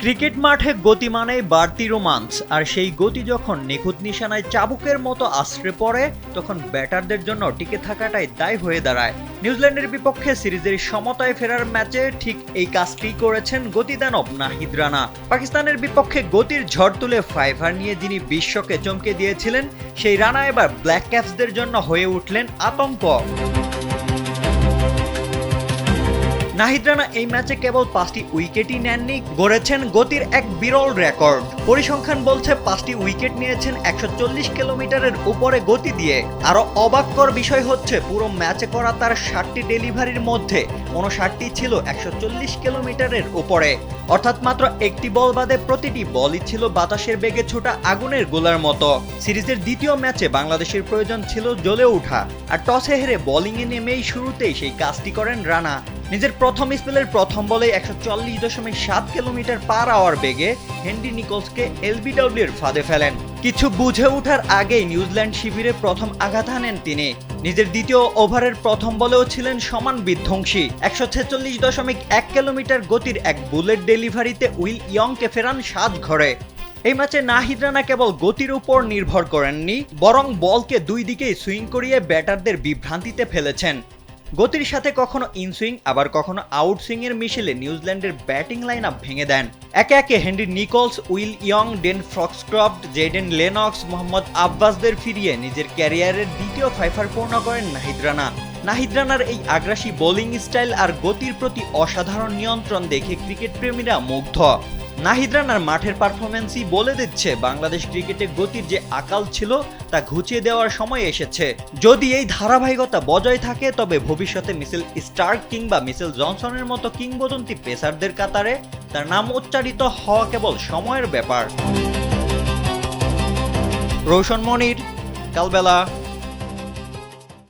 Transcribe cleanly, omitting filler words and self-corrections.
Cricket মাঠে গতি মানেই বাড়তি রোমাঞ্চ, আর সেই গতি যখন নিখুঁত নিশানায় চাবুকের মতো আছড়ে পড়ে তখন ব্যাটারদের জন্য টিকে থাকাটাই দায় হয়ে দাঁড়ায়। নিউজিল্যান্ডের বিপক্ষে সিরিজের সমতায় ফেরার ম্যাচে ঠিক এই কাজটি করেছেন গতিদানব নাহিদ রানা। পাকিস্তানের বিপক্ষে গতির ঝড় তুলে ফাইভার নিয়ে যিনি বিশ্বকে চমকে দিয়েছিলেন, সেই রানা এবার ব্ল্যাক ক্যাপসদের জন্য হয়ে উঠলেন আতঙ্ক। নাহিদ রানা এই ম্যাচে কেবল 5টি উইকেটই নেননি, গড়েছেন গতির এক বিরল রেকর্ড। পরিসংখ্যান বলছে 5টি উইকেট নিয়েছেন 140 কিলোমিটারের উপরে গতি দিয়ে। আরও অবাককর বিষয় হচ্ছে পুরো ম্যাচে করা তার 60টি ডেলিভারির মধ্যে 59টি ছিল 140 কিলোমিটারের উপরে, অর্থাৎ মাত্র একটি বল বাদে প্রতিটি বলই ছিল বাতাসের বেগে ছোটা আগুনের গোলার মতো। সিরিজের দ্বিতীয় ম্যাচে বাংলাদেশের প্রয়োজন ছিল জ্বলে ওঠা, আর টসে হেরে বোলিংয়ে নেমেই শুরুতেই সেই কাজটি করেন রানা। নিজের প্রথম স্পেলের প্রথম বলেই 140.7 কিলোমিটার পার আওয়ার বেগে হেনরি নিকোলসকে এলবিডব্লিউ এর ফাঁদে ফেলেন। কিছু বুঝে ওঠার আগেই নিউজিল্যান্ড শিবিরে প্রথম আঘাত হানেন তিনি। নিজের দ্বিতীয় ওভারের প্রথম বলেও ছিলেন সমান বিধ্বংসী। 146.1 কিলোমিটার গতির এক বুলেট ডেলিভারিতে উইল ইয়ংকে ফেরান সাজঘরে। এই ম্যাচে নাহিদ রানা কেবল গতির উপর নির্ভর করেননি, বরং বলকে দুই দিকেই সুইং করিয়ে ব্যাটারদের বিভ্রান্তিতে ফেলেছেন। গতির সাথে কখনো ইনসুইং আবার কখনো আউটসুইং এর মিশেলে নিউজিল্যান্ডের ব্যাটিং লাইন আপ ভেঙে দেন। একে একে Henry Nicholls, Will Young, Dean Foxcroft, Jayden Lennox, Mohammad আব্বাসদের ফিরিয়ে নিজের ক্যারিয়ারের দ্বিতীয় ফাইফার পূর্ণ করেন নাহিদ রানা। নাহিদ রানার এই আগ্রাসী বোলিং স্টাইল আর গতির প্রতি অসাধারণ নিয়ন্ত্রণ দেখে ক্রিকেট প্রেমীরা মুগ্ধ। নাহিদ রানার মাঠের পারফরমেন্সই বলে দিচ্ছে বাংলাদেশ ক্রিকেটে গতির যে আকাল ছিল তা ঘুচিয়ে দেওয়ার সময় এসেছে। যদি এই ধারাবাহিকতা বজায় থাকে তবে ভবিষ্যতে মিচেল স্টার্ক কিংবা মিচেল জনসনের মতো কিংবদন্তি পেসারদের কাতারে তার নাম উচ্চারিত হওয়া কেবল সময়ের ব্যাপার। রোশন মনির, কালবেলা।